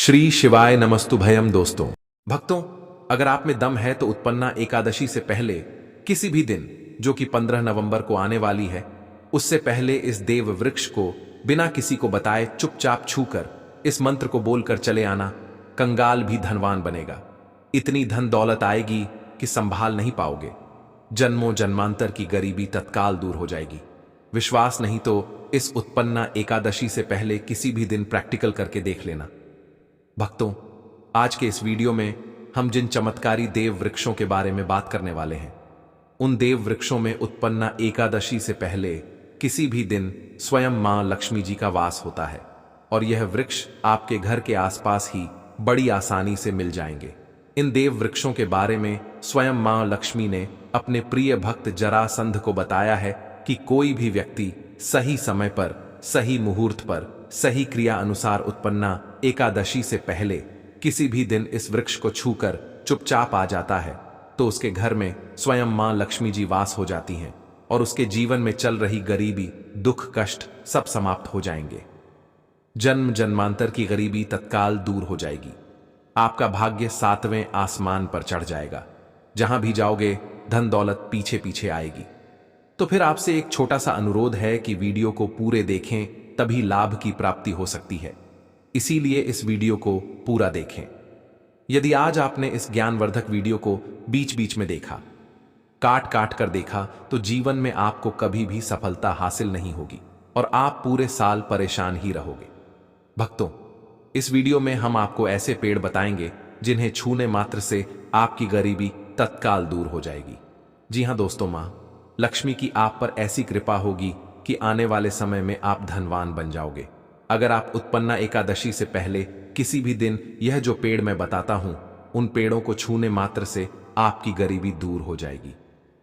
श्री शिवाय नमस्तुभयम। दोस्तों भक्तों, अगर आप में दम है तो उत्पन्ना एकादशी से पहले किसी भी दिन, जो कि 15 नवंबर को आने वाली है, उससे पहले इस देव वृक्ष को बिना किसी को बताए चुपचाप छूकर इस मंत्र को बोलकर चले आना। कंगाल भी धनवान बनेगा। इतनी धन दौलत आएगी कि संभाल नहीं पाओगे। जन्मों जन्मांतर की गरीबी तत्काल दूर हो जाएगी। विश्वास नहीं तो इस उत्पन्ना एकादशी से पहले किसी भी दिन प्रैक्टिकल करके देख लेना। भक्तों, आज के इस वीडियो में हम जिन चमत्कारी देव वृक्षों के बारे में बात करने वाले हैं, उन देव वृक्षों में उत्पन्ना एकादशी से पहले किसी भी दिन स्वयं मां लक्ष्मी जी का वास होता है और यह वृक्ष आपके घर के आसपास ही बड़ी आसानी से मिल जाएंगे। इन देव वृक्षों के बारे में स्वयं मां लक्ष्मी ने अपने प्रिय भक्त जरासंध को बताया है कि कोई भी व्यक्ति सही समय पर, सही मुहूर्त पर, सही क्रिया अनुसार उत्पन्ना एकादशी से पहले किसी भी दिन इस वृक्ष को छूकर चुपचाप आ जाता है तो उसके घर में स्वयं मां लक्ष्मी जी वास हो जाती हैं और उसके जीवन में चल रही गरीबी, दुख, कष्ट सब समाप्त हो जाएंगे। जन्म जन्मांतर की गरीबी तत्काल दूर हो जाएगी। आपका भाग्य 7वें आसमान पर चढ़ जाएगा। जहां भी जाओगे धन दौलत पीछे पीछे आएगी। तो फिर आपसे एक छोटा सा अनुरोध है कि वीडियो को पूरे देखें, तभी लाभ की प्राप्ति हो सकती है। इसीलिए इस वीडियो को पूरा देखें। यदि आज आपने इस ज्ञानवर्धक वीडियो को बीच बीच में देखा, काट काट कर देखा, तो जीवन में आपको कभी भी सफलता हासिल नहीं होगी और आप पूरे साल परेशान ही रहोगे। भक्तों, इस वीडियो में हम आपको ऐसे पेड़ बताएंगे जिन्हें छूने मात्र से आपकी गरीबी तत्काल दूर हो जाएगी। जी हां दोस्तों, मां लक्ष्मी की आप पर ऐसी कृपा होगी कि आने वाले समय में आप धनवान बन जाओगे। अगर आप उत्पन्ना एकादशी से पहले किसी भी दिन यह जो पेड़ मैं बताता हूं, उन पेड़ों को छूने मात्र से आपकी गरीबी दूर हो जाएगी।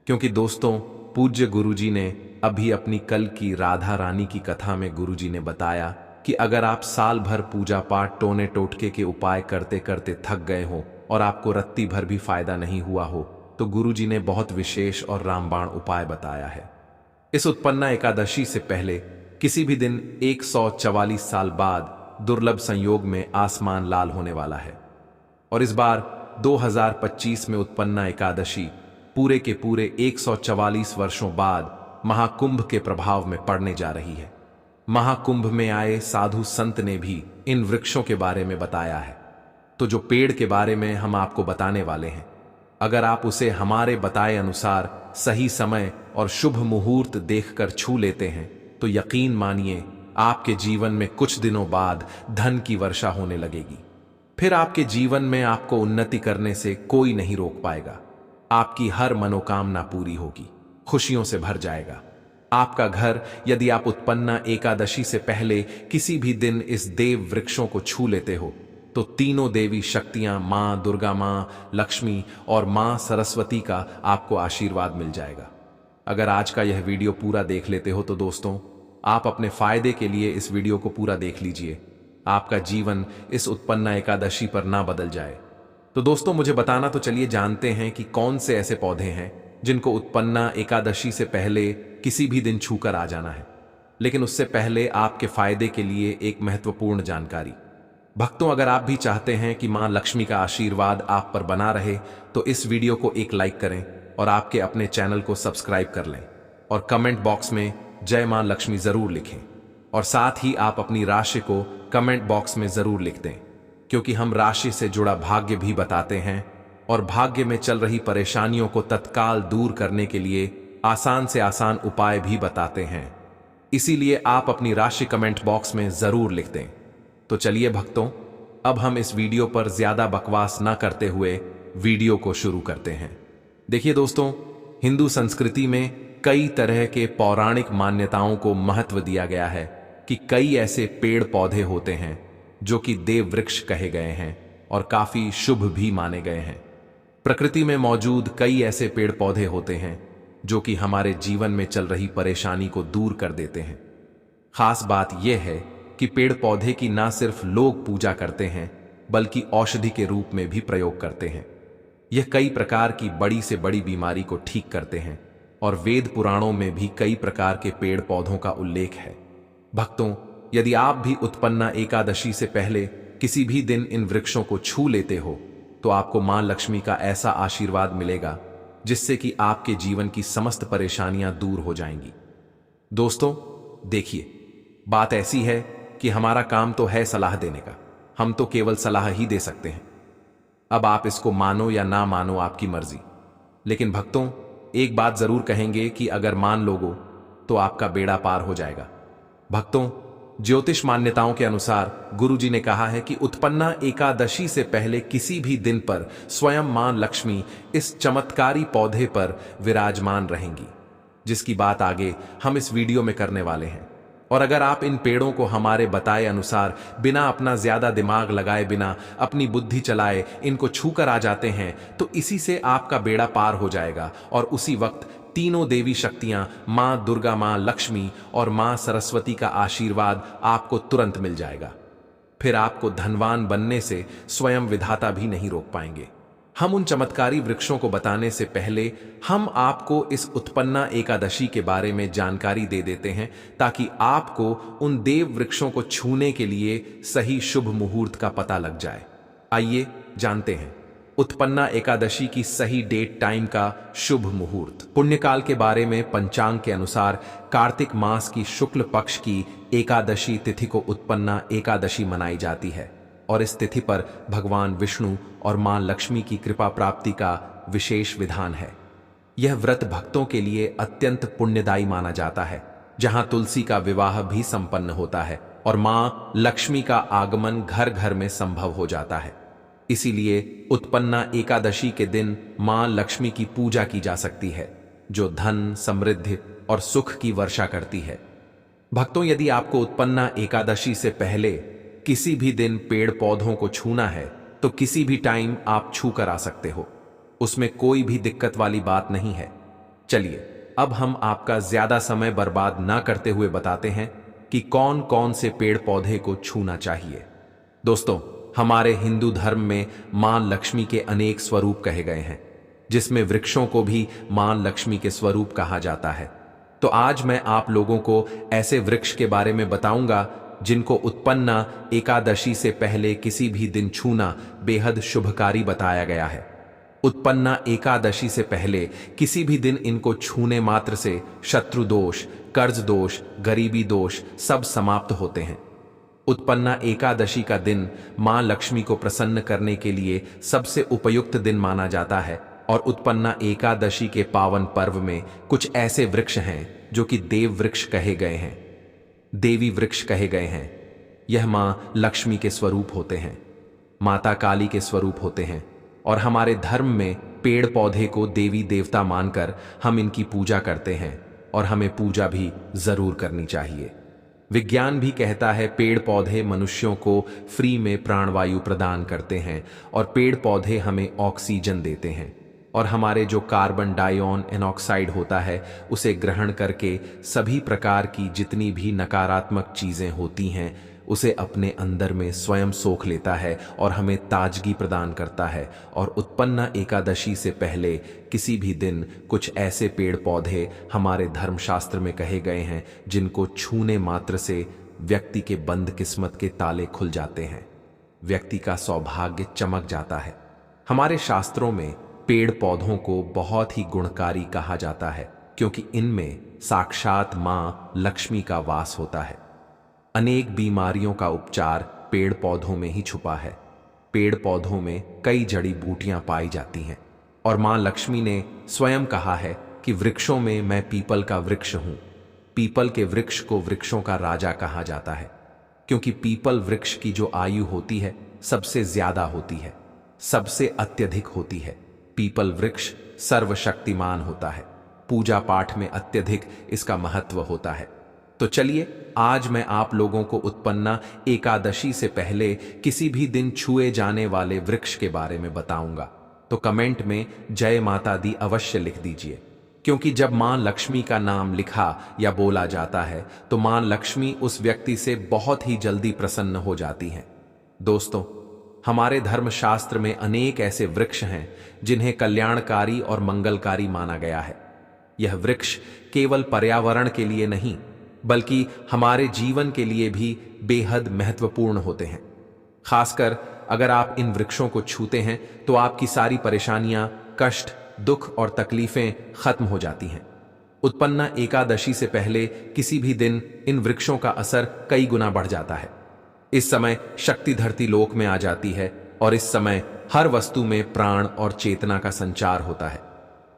क्योंकि दोस्तों, पूज्य गुरुजी ने अभी अपनी कल की राधा रानी की कथा में गुरुजी ने बताया कि अगर आप साल भर पूजा पाठ, टोने टोटके के उपाय करते करते थक गए हो और आपको रत्ती भर भी फायदा नहीं हुआ हो, तो गुरुजी ने बहुत विशेष और रामबाण उपाय बताया है। इस उत्पन्ना एकादशी से पहले किसी भी दिन 144 साल बाद दुर्लभ संयोग में आसमान लाल होने वाला है और इस बार 2025 में उत्पन्ना एकादशी पूरे के पूरे 144 वर्षों बाद महाकुंभ के प्रभाव में पड़ने जा रही है। महाकुंभ में आए साधु संत ने भी इन वृक्षों के बारे में बताया है। तो जो पेड़ के बारे में हम आपको बताने वाले हैं, अगर आप उसे हमारे बताए अनुसार सही समय और शुभ मुहूर्त देखकर छू लेते हैं तो यकीन मानिए आपके जीवन में कुछ दिनों बाद धन की वर्षा होने लगेगी। फिर आपके जीवन में आपको उन्नति करने से कोई नहीं रोक पाएगा। आपकी हर मनोकामना पूरी होगी, खुशियों से भर जाएगा आपका घर। यदि आप उत्पन्ना एकादशी से पहले किसी भी दिन इस देव वृक्षों को छू लेते हो तो तीनों देवी शक्तियां, मां दुर्गा, मां लक्ष्मी और मां सरस्वती का आपको आशीर्वाद मिल जाएगा। अगर आज का यह वीडियो पूरा देख लेते हो तो दोस्तों, आप अपने फायदे के लिए इस वीडियो को पूरा देख लीजिए। आपका जीवन इस उत्पन्ना एकादशी पर ना बदल जाए। तो दोस्तों, मुझे बताना तो चलिए जानते हैं कि कौन से ऐसे पौधे हैं जिनको उत्पन्ना एकादशी से पहले किसी भी दिन छूकर आ जाना है। लेकिन उससे पहले आपके फायदे के लिए एक महत्वपूर्ण जानकारी। भक्तों, अगर आप भी चाहते हैं कि मां लक्ष्मी का आशीर्वाद आप पर बना रहे तो इस वीडियो को एक लाइक करें और आपके अपने चैनल को सब्सक्राइब कर लें और कमेंट बॉक्स में जय मां लक्ष्मी जरूर लिखें और साथ ही आप अपनी राशि को कमेंट बॉक्स में जरूर लिख दें, क्योंकि हम राशि से जुड़ा भाग्य भी बताते हैं और भाग्य में चल रही परेशानियों को तत्काल दूर करने के लिए आसान से आसान उपाय भी बताते हैं। इसीलिए आप अपनी राशि कमेंट बॉक्स में जरूर लिख दें। तो चलिए भक्तों, अब हम इस वीडियो पर ज्यादा बकवास ना करते हुए वीडियो को शुरू करते हैं। देखिए दोस्तों, हिंदू संस्कृति में कई तरह के पौराणिक मान्यताओं को महत्व दिया गया है कि कई ऐसे पेड़ पौधे होते हैं जो कि देव वृक्ष कहे गए हैं और काफी शुभ भी माने गए हैं। प्रकृति में मौजूद कई ऐसे पेड़ पौधे होते हैं जो कि हमारे जीवन में चल रही परेशानी को दूर कर देते हैं। खास बात यह है कि पेड़ पौधे की ना सिर्फ लोग पूजा करते हैं बल्कि औषधि के रूप में भी प्रयोग करते हैं। यह कई प्रकार की बड़ी से बड़ी बीमारी को ठीक करते हैं और वेद पुराणों में भी कई प्रकार के पेड़ पौधों का उल्लेख है। भक्तों, यदि आप भी उत्पन्ना एकादशी से पहले किसी भी दिन इन वृक्षों को छू लेते हो तो आपको मां लक्ष्मी का ऐसा आशीर्वाद मिलेगा जिससे कि आपके जीवन की समस्त परेशानियां दूर हो जाएंगी। दोस्तों देखिए, बात ऐसी है कि हमारा काम तो है सलाह देने का, हम तो केवल सलाह ही दे सकते हैं। अब आप इसको मानो या ना मानो आपकी मर्जी, लेकिन भक्तों एक बात जरूर कहेंगे कि अगर मान लोगो तो आपका बेड़ा पार हो जाएगा। भक्तों, ज्योतिष मान्यताओं के अनुसार गुरुजी ने कहा है कि उत्पन्ना एकादशी से पहले किसी भी दिन पर स्वयं मां लक्ष्मी इस चमत्कारी पौधे पर विराजमान रहेंगी, जिसकी बात आगे हम इस वीडियो में करने वाले हैं। और अगर आप इन पेड़ों को हमारे बताए अनुसार बिना अपना ज्यादा दिमाग लगाए, बिना अपनी बुद्धि चलाए इनको छूकर आ जाते हैं तो इसी से आपका बेड़ा पार हो जाएगा और उसी वक्त तीनों देवी शक्तियां मां दुर्गा, मां लक्ष्मी और मां सरस्वती का आशीर्वाद आपको तुरंत मिल जाएगा। फिर आपको धनवान बनने से स्वयं विधाता भी नहीं रोक पाएंगे। हम उन चमत्कारी वृक्षों को बताने से पहले हम आपको इस उत्पन्ना एकादशी के बारे में जानकारी दे देते हैं ताकि आपको उन देव वृक्षों को छूने के लिए सही शुभ मुहूर्त का पता लग जाए। आइए जानते हैं उत्पन्ना एकादशी की सही डेट टाइम का शुभ मुहूर्त। पुण्यकाल के बारे में पंचांग के अनुसार कार्तिक मास की शुक्ल पक्ष की एकादशी तिथि को उत्पन्ना एकादशी मनाई जाती है और इस तिथि पर भगवान विष्णु और मां लक्ष्मी की कृपा प्राप्ति का विशेष विधान है। यह व्रत भक्तों के लिए अत्यंत पुण्यदायी माना जाता है, जहां तुलसी का विवाह भी संपन्न होता है और मां लक्ष्मी का आगमन घर घर में संभव हो जाता है। इसीलिए उत्पन्ना एकादशी के दिन मां लक्ष्मी की पूजा की जा सकती है, जो धन, समृद्धि और सुख की वर्षा करती है। भक्तों, यदि आपको उत्पन्ना एकादशी से पहले किसी भी दिन पेड़ पौधों को छूना है तो किसी भी टाइम आप छू कर आ सकते हो, उसमें कोई भी दिक्कत वाली बात नहीं है। चलिए अब हम आपका ज्यादा समय बर्बाद ना करते हुए बताते हैं कि कौन कौन से पेड़ पौधे को छूना चाहिए। दोस्तों, हमारे हिंदू धर्म में मां लक्ष्मी के अनेक स्वरूप कहे गए हैं, जिसमें वृक्षों को भी मां लक्ष्मी के स्वरूप कहा जाता है। तो आज मैं आप लोगों को ऐसे वृक्ष के बारे में बताऊंगा जिनको उत्पन्ना एकादशी से पहले किसी भी दिन छूना बेहद शुभकारी बताया गया है। उत्पन्ना एकादशी से पहले किसी भी दिन इनको छूने मात्र से शत्रु दोष, कर्ज दोष, गरीबी दोष सब समाप्त होते हैं। उत्पन्ना एकादशी का दिन मां लक्ष्मी को प्रसन्न करने के लिए सबसे उपयुक्त दिन माना जाता है और उत्पन्ना एकादशी के पावन पर्व में कुछ ऐसे वृक्ष हैं जो कि देव वृक्ष कहे गए हैं, देवी वृक्ष कहे गए हैं। यह मां लक्ष्मी के स्वरूप होते हैं, माता काली के स्वरूप होते हैं और हमारे धर्म में पेड़ पौधे को देवी देवता मानकर हम इनकी पूजा करते हैं और हमें पूजा भी जरूर करनी चाहिए। विज्ञान भी कहता है पेड़ पौधे मनुष्यों को फ्री में प्राणवायु प्रदान करते हैं और पेड़ पौधे हमें ऑक्सीजन देते हैं और हमारे जो कार्बन डाइऑक्साइड ऑक्साइड होता है उसे ग्रहण करके सभी प्रकार की जितनी भी नकारात्मक चीजें होती हैं उसे अपने अंदर में स्वयं सोख लेता है और हमें ताजगी प्रदान करता है। और उत्पन्ना एकादशी से पहले किसी भी दिन कुछ ऐसे पेड़ पौधे हमारे धर्मशास्त्र में कहे गए हैं जिनको छूने मात्र से व्यक्ति के बंद किस्मत के ताले खुल जाते हैं, व्यक्ति का सौभाग्य चमक जाता है। हमारे शास्त्रों में पेड़ पौधों को बहुत ही गुणकारी कहा जाता है क्योंकि इनमें साक्षात मां लक्ष्मी का वास होता है। अनेक बीमारियों का उपचार पेड़ पौधों में ही छुपा है। पेड़ पौधों में कई जड़ी बूटियां पाई जाती हैं और मां लक्ष्मी ने स्वयं कहा है कि वृक्षों में मैं पीपल का वृक्ष हूं। पीपल के वृक्ष को वृक्षों का राजा कहा जाता है क्योंकि पीपल वृक्ष की जो आयु होती है सबसे ज्यादा होती है, सबसे अत्यधिक होती है। पीपल वृक्ष सर्वशक्तिमान होता है, पूजा पाठ में अत्यधिक इसका महत्व होता है। तो चलिए आज मैं आप लोगों को उत्पन्ना एकादशी से पहले किसी भी दिन छुए जाने वाले वृक्ष के बारे में बताऊंगा। तो कमेंट में जय माता दी अवश्य लिख दीजिए, क्योंकि जब मां लक्ष्मी का नाम लिखा या बोला जाता है तो मां लक्ष्मी उस व्यक्ति से बहुत ही जल्दी प्रसन्न हो जाती हैं। दोस्तों, हमारे धर्मशास्त्र में अनेक ऐसे वृक्ष हैं जिन्हें कल्याणकारी और मंगलकारी माना गया है। यह वृक्ष केवल पर्यावरण के लिए नहीं बल्कि हमारे जीवन के लिए भी बेहद महत्वपूर्ण होते हैं। खासकर अगर आप इन वृक्षों को छूते हैं तो आपकी सारी परेशानियां, कष्ट, दुख और तकलीफें खत्म हो जाती हैं। उत्पन्ना एकादशी से पहले किसी भी दिन इन वृक्षों का असर कई गुना बढ़ जाता है। इस समय शक्ति धरती लोक में आ जाती है और इस समय हर वस्तु में प्राण और चेतना का संचार होता है।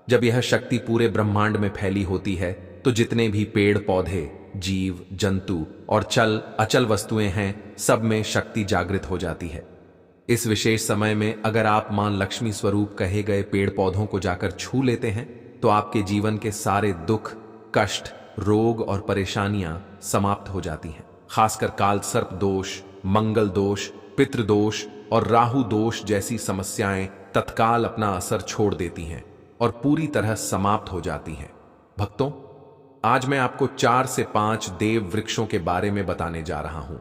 जब यह शक्ति पूरे ब्रह्मांड में फैली होती है तो जितने भी पेड़ पौधे, जीव जंतु और चल अचल वस्तुएं हैं, सब में शक्ति जागृत हो जाती है। इस विशेष समय में अगर आप मां लक्ष्मी स्वरूप कहे गए पेड़ पौधों को जाकर छू लेते हैं तो आपके जीवन के सारे दुख, कष्ट, रोग और परेशानियां समाप्त हो जाती हैं। खासकर काल सर्प दोष, मंगल दोष, पितृदोष और राहु दोष जैसी समस्याएं तत्काल अपना असर छोड़ देती हैं और पूरी तरह समाप्त हो जाती हैं। भक्तों, आज मैं आपको 4 से 5 देव वृक्षों के बारे में बताने जा रहा हूं,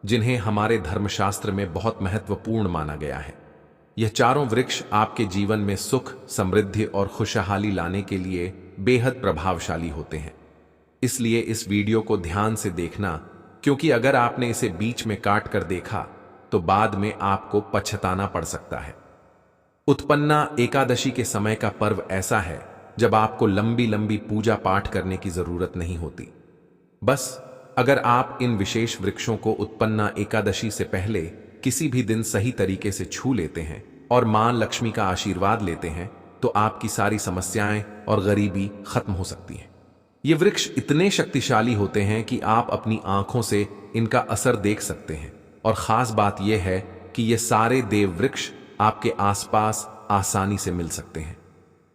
जिन्हें हमारे धर्मशास्त्र में बहुत महत्वपूर्ण माना गया है। यह चारों वृक्ष आपके जीवन में सुख, समृद्धि और खुशहाली लाने के लिए बेहद प्रभावशाली होते हैं। इसलिए इस वीडियो को ध्यान से देखना, क्योंकि अगर आपने इसे बीच में काट कर देखा तो बाद में आपको पछताना पड़ सकता है। उत्पन्ना एकादशी के समय का पर्व ऐसा है जब आपको लंबी लंबी पूजा पाठ करने की जरूरत नहीं होती। बस अगर आप इन विशेष वृक्षों को उत्पन्ना एकादशी से पहले किसी भी दिन सही तरीके से छू लेते हैं और मां लक्ष्मी का आशीर्वाद लेते हैं तो आपकी सारी समस्याएं और गरीबी खत्म हो सकती हैं। ये वृक्ष इतने शक्तिशाली होते हैं कि आप अपनी आंखों से इनका असर देख सकते हैं और खास बात यह है कि ये सारे देव वृक्ष आपके आसपास आसानी से मिल सकते हैं,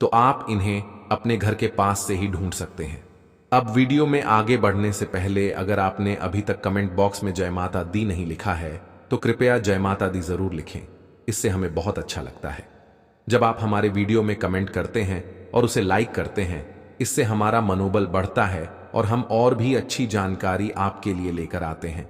तो आप इन्हें अपने घर के पास से ही ढूंढ सकते हैं। अब वीडियो में आगे बढ़ने से पहले अगर आपने अभी तक कमेंट बॉक्स में जय माता दी नहीं लिखा है तो कृपया जय माता दी जरूर लिखें, इससे हमें बहुत अच्छा लगता है। जब आप हमारे वीडियो में कमेंट करते हैं और उसे लाइक करते हैं, इससे हमारा मनोबल बढ़ता है और हम और भी अच्छी जानकारी आपके लिए लेकर आते हैं।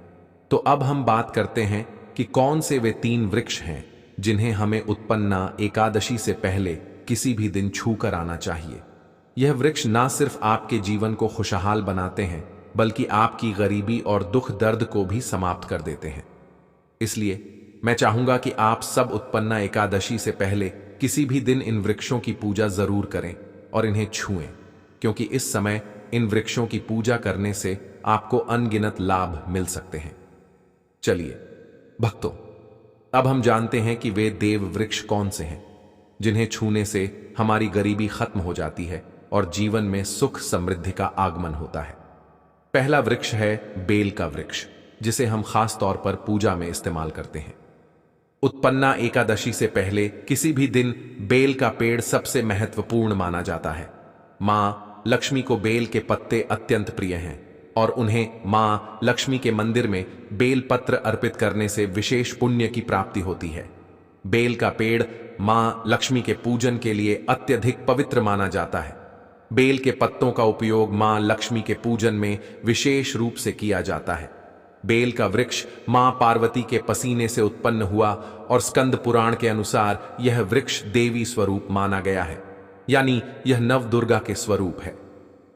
तो अब हम बात करते हैं कि कौन से वे 3 वृक्ष हैं जिन्हें हमें उत्पन्ना एकादशी से पहले किसी भी दिन छू कर आना चाहिए। यह वृक्ष ना सिर्फ आपके जीवन को खुशहाल बनाते हैं बल्कि आपकी गरीबी और दुख दर्द को भी समाप्त कर देते हैं। इसलिए मैं चाहूंगा कि आप सब उत्पन्ना एकादशी से पहले किसी भी दिन इन वृक्षों की पूजा जरूर करें और इन्हें छुएं, क्योंकि इस समय इन वृक्षों की पूजा करने से आपको अनगिनत लाभ मिल सकते हैं। चलिए भक्तों, अब हम जानते हैं कि वे देव वृक्ष कौन से हैं जिन्हें छूने से हमारी गरीबी खत्म हो जाती है और जीवन में सुख समृद्धि का आगमन होता है। पहला वृक्ष है बेल का वृक्ष, जिसे हम खास तौर पर पूजा में इस्तेमाल करते हैं। उत्पन्ना एकादशी से पहले किसी भी दिन बेल का पेड़ सबसे महत्वपूर्ण माना जाता है। मां लक्ष्मी को बेल के पत्ते अत्यंत प्रिय हैं और उन्हें मां लक्ष्मी के मंदिर में बेल पत्र अर्पित करने से विशेष पुण्य की प्राप्ति होती है। बेल का पेड़ मां लक्ष्मी के पूजन के लिए अत्यधिक पवित्र माना जाता है। बेल के पत्तों का उपयोग मां लक्ष्मी के पूजन में विशेष रूप से किया जाता है। बेल का वृक्ष मां पार्वती के पसीने से उत्पन्न हुआ और स्कंद पुराण के अनुसार यह वृक्ष देवी स्वरूप माना गया है, यानी यह नवदुर्गा के स्वरूप है।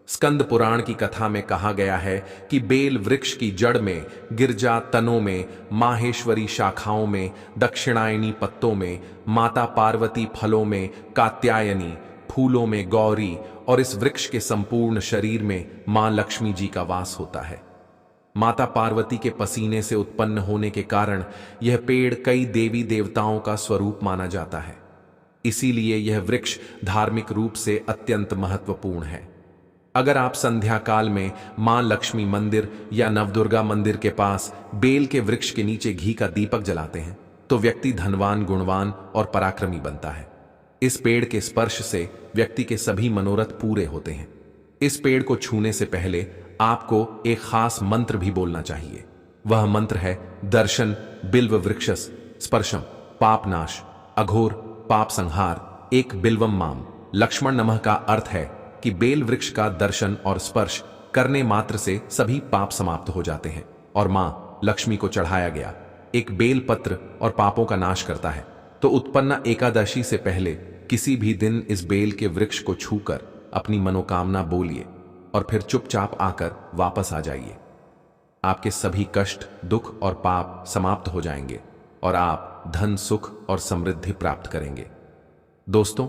स्कंद पुराण की कथा में कहा गया है कि बेल वृक्ष की जड़ में, गिरजा तनों में, माहेश्वरी शाखाओं में, दक्षिणायनी पत्तों में, माता पार्वती फलों में, कात्यायनी फूलों में गौरी और इस वृक्ष के संपूर्ण शरीर में मां लक्ष्मी जी का वास होता है। माता पार्वती के पसीने से उत्पन्न होने के कारण यह पेड़ कई देवी देवताओं का स्वरूप माना जाता है। इसीलिए यह वृक्ष धार्मिक रूप से अत्यंत महत्वपूर्ण है। अगर आप संध्या काल में मां लक्ष्मी मंदिर या नवदुर्गा मंदिर के पास बेल के वृक्ष के नीचे घी का दीपक जलाते हैं तो व्यक्ति धनवान, गुणवान और पराक्रमी बनता है। इस पेड़ के स्पर्श से व्यक्ति के सभी मनोरथ पूरे होते हैं। इस पेड़ को छूने से पहले आपको एक खास मंत्र भी बोलना चाहिए। वह मंत्र है दर्शन बिल्व वृक्षस स्पर्शम पापनाश अघोर पाप संहार एक बिल्वम माम लक्ष्मण नमः का अर्थ है कि बेल वृक्ष का दर्शन और स्पर्श करने मात्र से सभी पाप समाप्त हो जाते हैं और मां लक्ष्मी को चढ़ाया गया एक बेल पत्र और पापों का नाश करता है। तो उत्पन्ना एकादशी से पहले किसी भी दिन इस बेल के वृक्ष को छूकर अपनी मनोकामना बोलिए और फिर चुपचाप आकर वापस आ जाइए। आपके सभी कष्ट, दुख और पाप समाप्त हो जाएंगे और आप धन, सुख और समृद्धि प्राप्त करेंगे। दोस्तों,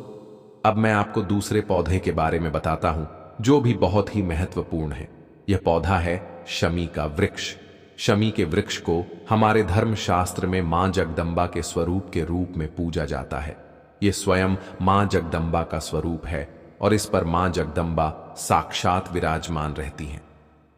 अब मैं आपको दूसरे पौधे के बारे में बताता हूं जो भी बहुत ही महत्वपूर्ण है। यह पौधा है शमी का वृक्ष। शमी के वृक्ष को हमारे धर्मशास्त्र में मां जगदम्बा के स्वरूप के रूप में पूजा जाता है। यह स्वयं मां जगदम्बा का स्वरूप है और इस पर मां जगदम्बा साक्षात विराजमान रहती हैं।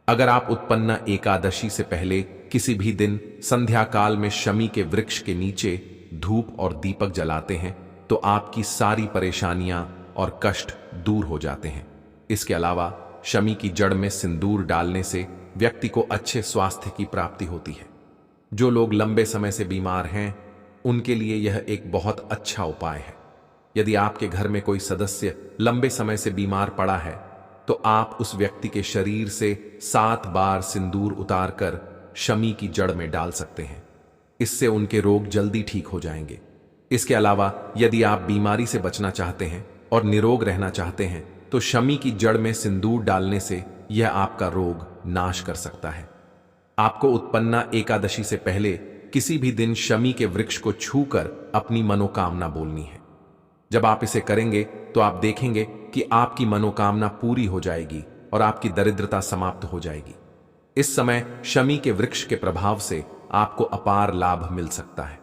अगर आप उत्पन्ना एकादशी से पहले किसी भी दिन संध्या काल में शमी के वृक्ष के नीचे धूप और दीपक जलाते हैं तो आपकी सारी परेशानियां और कष्ट दूर हो जाते हैं। इसके अलावा शमी की जड़ में सिंदूर डालने से व्यक्ति को अच्छे स्वास्थ्य की प्राप्ति होती है। जो लोग लंबे समय से बीमार हैं उनके लिए यह एक बहुत अच्छा उपाय है। यदि आपके घर में कोई सदस्य लंबे समय से बीमार पड़ा है तो आप उस व्यक्ति के शरीर से 7 बार सिंदूर उतारकर शमी की जड़ में डाल सकते हैं। इससे उनके रोग जल्दी ठीक हो जाएंगे। इसके अलावा यदि आप बीमारी से बचना चाहते हैं और निरोग रहना चाहते हैं तो शमी की जड़ में सिंदूर डालने से यह आपका रोग नाश कर सकता है। आपको उत्पन्ना एकादशी से पहले किसी भी दिन शमी के वृक्ष को छूकर अपनी मनोकामना बोलनी है। जब आप इसे करेंगे तो आप देखेंगे कि आपकी मनोकामना पूरी हो जाएगी और आपकी दरिद्रता समाप्त हो जाएगी। इस समय शमी के वृक्ष के प्रभाव से आपको अपार लाभ मिल सकता है।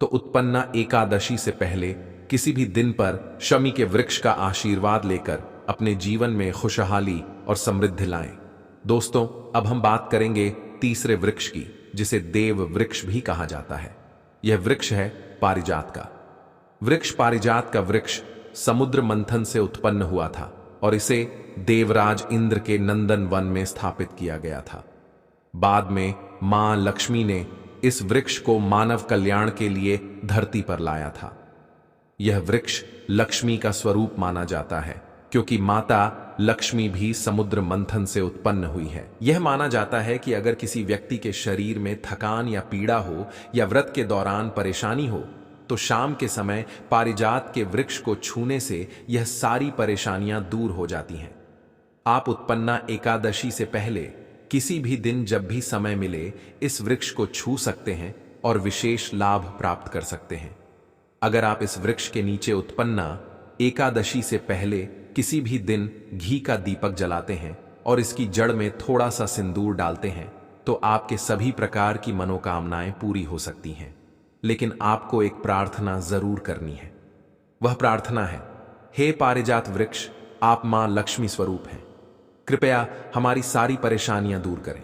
तो उत्पन्ना एकादशी से पहले किसी भी दिन पर शमी के वृक्ष का आशीर्वाद लेकर अपने जीवन में खुशहाली और समृद्धि लाएं। दोस्तों, अब हम बात करेंगे तीसरे वृक्ष की, जिसे देव वृक्ष भी कहा जाता है। यह वृक्ष है पारिजात का वृक्ष। पारिजात का वृक्ष समुद्र मंथन से उत्पन्न हुआ था और इसे देवराज इंद्र के नंदन वन में स्थापित किया गया था। बाद में मां लक्ष्मी ने इस वृक्ष को मानव कल्याण के लिए धरती पर लाया था। यह वृक्ष लक्ष्मी का स्वरूप माना जाता है क्योंकि माता लक्ष्मी भी समुद्र मंथन से उत्पन्न हुई है। यह माना जाता है कि अगर किसी व्यक्ति के शरीर में थकान या पीड़ा हो या व्रत के दौरान परेशानी हो तो शाम के समय पारिजात के वृक्ष को छूने से यह सारी परेशानियां दूर हो जाती हैं। आप उत्पन्ना एकादशी से पहले किसी भी दिन जब भी समय मिले इस वृक्ष को छू सकते हैं और विशेष लाभ प्राप्त कर सकते हैं। अगर आप इस वृक्ष के नीचे उत्पन्ना एकादशी से पहले किसी भी दिन घी का दीपक जलाते हैं और इसकी जड़ में थोड़ा सा सिंदूर डालते हैं तो आपके सभी प्रकार की मनोकामनाएं पूरी हो सकती हैं। लेकिन आपको एक प्रार्थना जरूर करनी है। वह प्रार्थना है, हे पारिजात वृक्ष, आप मां लक्ष्मी स्वरूप हैं। कृपया हमारी सारी परेशानियां दूर करें।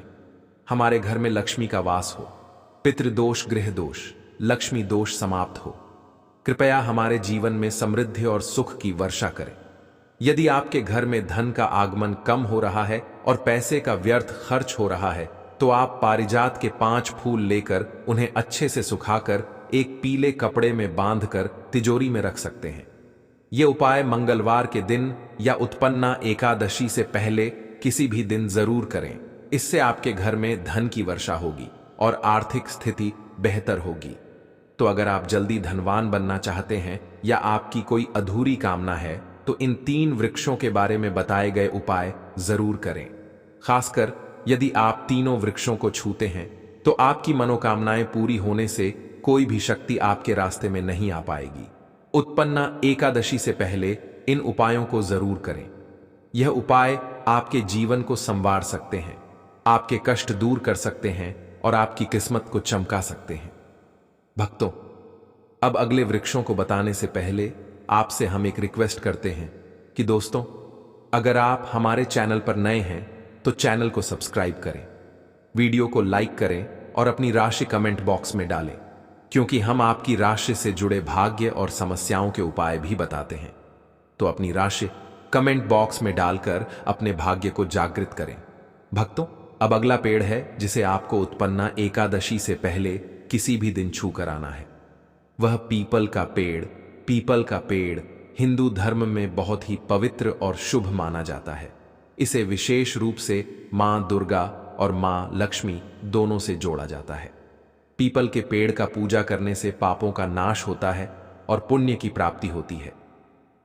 हमारे घर में लक्ष्मी का वास हो, पितृदोष, गृह दोष, लक्ष्मी दोष समाप्त हो। कृपया हमारे जीवन में समृद्धि और सुख की वर्षा करें। यदि आपके घर में धन का आगमन कम हो रहा है और पैसे का व्यर्थ खर्च हो रहा है तो आप पारिजात के 5 फूल लेकर उन्हें अच्छे से सुखाकर एक पीले कपड़े में बांधकर तिजोरी में रख सकते हैं। यह उपाय मंगलवार के दिन या उत्पन्ना एकादशी से पहले किसी भी दिन जरूर करें। इससे आपके घर में धन की वर्षा होगी और आर्थिक स्थिति बेहतर होगी। तो अगर आप जल्दी धनवान बनना चाहते हैं या आपकी कोई अधूरी कामना है तो इन 3 वृक्षों के बारे में बताए गए उपाय जरूर करें। खासकर यदि आप तीनों वृक्षों को छूते हैं तो आपकी मनोकामनाएं पूरी होने से कोई भी शक्ति आपके रास्ते में नहीं आ पाएगी। उत्पन्ना एकादशी से पहले इन उपायों को जरूर करें। यह उपाय आपके जीवन को संवार सकते हैं, आपके कष्ट दूर कर सकते हैं और आपकी किस्मत को चमका सकते हैं। भक्तों, अब अगले वृक्षों को बताने से पहले आपसे हम एक रिक्वेस्ट करते हैं कि दोस्तों, अगर आप हमारे चैनल पर नए हैं तो चैनल को सब्सक्राइब करें, वीडियो को लाइक करें और अपनी राशि कमेंट बॉक्स में डालें, क्योंकि हम आपकी राशि से जुड़े भाग्य और समस्याओं के उपाय भी बताते हैं। तो अपनी राशि कमेंट बॉक्स में डालकर अपने भाग्य को जागृत करें। भक्तों, अब अगला पेड़ है जिसे आपको उत्पन्ना एकादशी से पहले किसी भी दिन छू कर आना है। वह पीपल का पेड़। पीपल का पेड़ हिंदू धर्म में बहुत ही पवित्र और शुभ माना जाता है। इसे विशेष रूप से मां दुर्गा और मां लक्ष्मी दोनों से जोड़ा जाता है। पीपल के पेड़ का पूजा करने से पापों का नाश होता है और पुण्य की प्राप्ति होती है।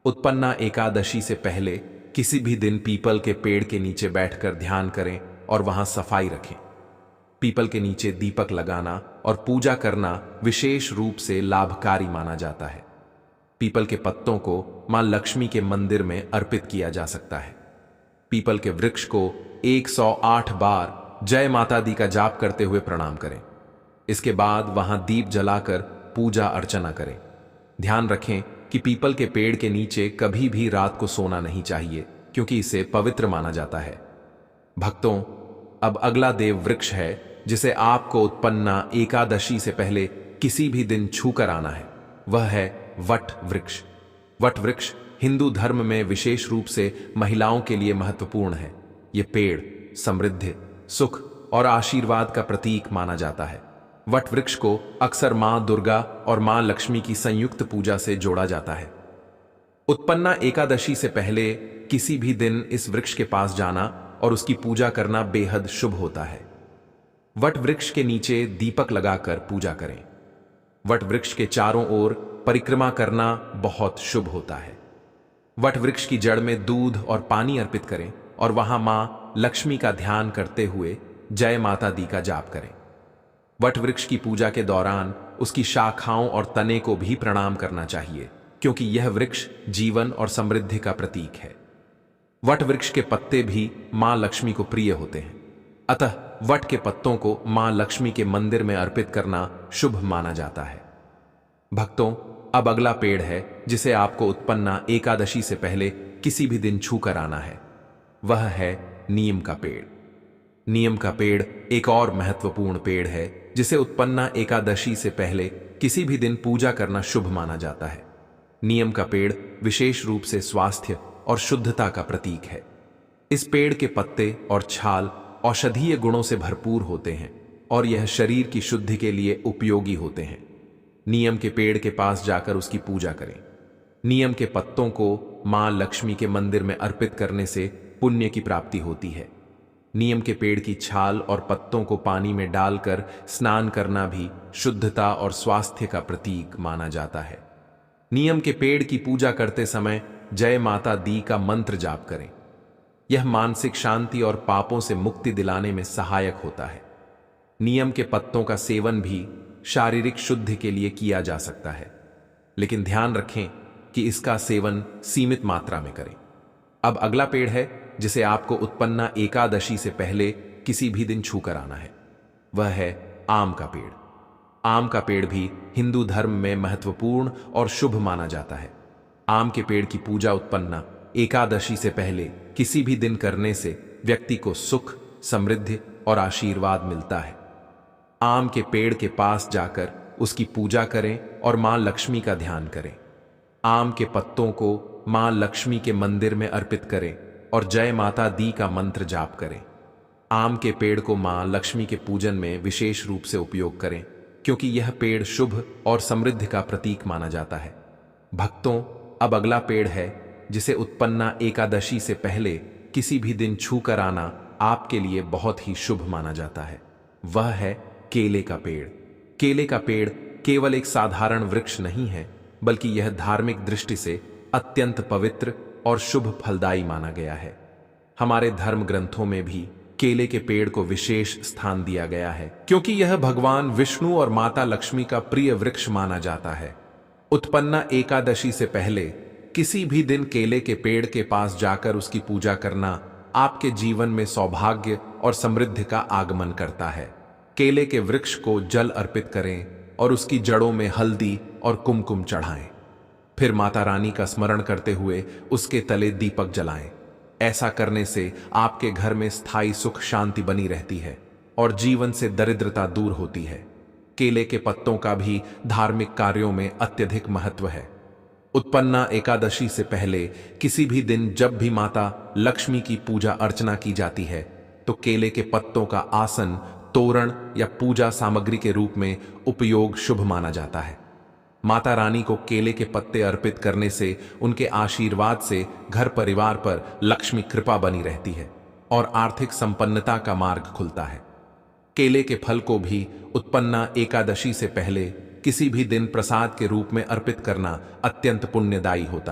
उत्पन्ना एकादशी से पहले किसी भी दिन पीपल के पेड़ के नीचे बैठकर ध्यान करें और वहां सफाई रखें। पीपल के नीचे दीपक लगाना और पूजा करना विशेष रूप से लाभकारी माना जाता है। पीपल के पत्तों को मां लक्ष्मी के मंदिर में अर्पित किया जा सकता है। पीपल के वृक्ष को 108 बार जय माता दी का जाप करते हुए प्रणाम करें। इसके बाद वहां दीप जलाकर पूजा अर्चना करें। ध्यान रखें कि पीपल के पेड़ के नीचे कभी भी रात को सोना नहीं चाहिए, क्योंकि इसे पवित्र माना जाता है। भक्तों, अब अगला देव वृक्ष है जिसे आपको उत्पन्ना एकादशी से पहले किसी भी दिन छूकर आना है। वह है वट वृक्ष। वट वृक्ष हिंदू धर्म में विशेष रूप से महिलाओं के लिए महत्वपूर्ण है। यह पेड़ समृद्धि, सुख और आशीर्वाद का प्रतीक माना जाता है। वट वृक्ष को अक्सर मां दुर्गा और मां लक्ष्मी की संयुक्त पूजा से जोड़ा जाता है। उत्पन्ना एकादशी से पहले किसी भी दिन इस वृक्ष के पास जाना और उसकी पूजा करना बेहद शुभ होता है। वट वृक्ष के नीचे दीपक लगाकर पूजा करें। वट वृक्ष के चारों ओर परिक्रमा करना बहुत शुभ होता है। वट वृक्ष की जड़ में दूध और पानी अर्पित करें और वहां मां लक्ष्मी का ध्यान करते हुए जय माता दी का जाप करें। वट वृक्ष की पूजा के दौरान उसकी शाखाओं और तने को भी प्रणाम करना चाहिए, क्योंकि यह वृक्ष जीवन और समृद्धि का प्रतीक है। वट वृक्ष के पत्ते भी मां लक्ष्मी को प्रिय होते हैं, अतः वट के पत्तों को मां लक्ष्मी के मंदिर में अर्पित करना शुभ माना जाता है। भक्तों, अब अगला पेड़ है जिसे आपको उत्पन्ना एकादशी से पहले किसी भी दिन छूकर आना है। वह है नीम का पेड़। नीम का पेड़ एक और महत्वपूर्ण पेड़ है जिसे उत्पन्ना एकादशी से पहले किसी भी दिन पूजा करना शुभ माना जाता है। नीम का पेड़ विशेष रूप से स्वास्थ्य और शुद्धता का प्रतीक है। इस पेड़ के पत्ते और छाल औषधीय गुणों से भरपूर होते हैं और यह शरीर की शुद्धि के लिए उपयोगी होते हैं। नीम के पेड़ के पास जाकर उसकी पूजा करें। नीम के पत्तों को मां लक्ष्मी के मंदिर में अर्पित करने से पुण्य की प्राप्ति होती है। नीम के पेड़ की छाल और पत्तों को पानी में डालकर स्नान करना भी शुद्धता और स्वास्थ्य का प्रतीक माना जाता है। नीम के पेड़ की पूजा करते समय जय माता दी का मंत्र जाप करें। यह मानसिक शांति और पापों से मुक्ति दिलाने में सहायक होता है। नीम के पत्तों का सेवन भी शारीरिक शुद्धि के लिए किया जा सकता है, लेकिन ध्यान रखें कि इसका सेवन सीमित मात्रा में करें। अब अगला पेड़ है जिसे आपको उत्पन्ना एकादशी से पहले किसी भी दिन छूकर आना है। वह है आम का पेड़। आम का पेड़ भी हिंदू धर्म में महत्वपूर्ण और शुभ माना जाता है। आम के पेड़ की पूजा उत्पन्ना एकादशी से पहले किसी भी दिन करने से व्यक्ति को सुख, समृद्धि और आशीर्वाद मिलता है। आम के पेड़ के पास जाकर उसकी पूजा करें और मां लक्ष्मी का ध्यान करें। आम के पत्तों को मां लक्ष्मी के मंदिर में अर्पित करें और जय माता दी का मंत्र जाप करें। आम के पेड़ को मां लक्ष्मी के पूजन में विशेष रूप से उपयोग करें, क्योंकि यह पेड़ शुभ और समृद्धि का प्रतीक माना जाता है। भक्तों, अब अगला पेड़ है जिसे उत्पन्ना एकादशी से पहले किसी भी दिन छूकर आना आपके लिए बहुत ही शुभ माना जाता है। वह है केले का पेड़। केले का पेड़ केवल एक साधारण वृक्ष नहीं है, बल्कि यह धार्मिक दृष्टि से अत्यंत पवित्र और शुभ फलदायी माना गया है। हमारे धर्म ग्रंथों में भी केले के पेड़ को विशेष स्थान दिया गया है, क्योंकि यह भगवान विष्णु और माता लक्ष्मी का प्रिय वृक्ष माना जाता है। उत्पन्ना एकादशी से पहले किसी भी दिन केले के पेड़ के पास जाकर उसकी पूजा करना आपके जीवन में सौभाग्य और समृद्धि का आगमन करता है। केले के वृक्ष को जल अर्पित करें और उसकी जड़ों में हल्दी और कुमकुम चढ़ाएं। फिर माता रानी का स्मरण करते हुए उसके तले दीपक जलाएं। ऐसा करने से आपके घर में स्थायी सुख शांति बनी रहती है और जीवन से दरिद्रता दूर होती है। केले के पत्तों का भी धार्मिक कार्यों में अत्यधिक महत्व है। उत्पन्ना एकादशी से पहले किसी भी दिन जब भी माता लक्ष्मी की पूजा अर्चना की जाती है, तो केले के पत्तों का आसन, तोरण या पूजा सामग्री के रूप में उपयोग शुभ माना जाता है। माता रानी को केले के पत्ते अर्पित करने से उनके आशीर्वाद से घर परिवार पर लक्ष्मी कृपा बनी रहती है और आर्थिक संपन्नता का मार्ग खुलता है। केले के फल को भी उत्पन्ना एकादशी से पहले किसी भी दिन प्रसाद के रूप में अर्पित करना अत्यंत पुण्यदायी होता है।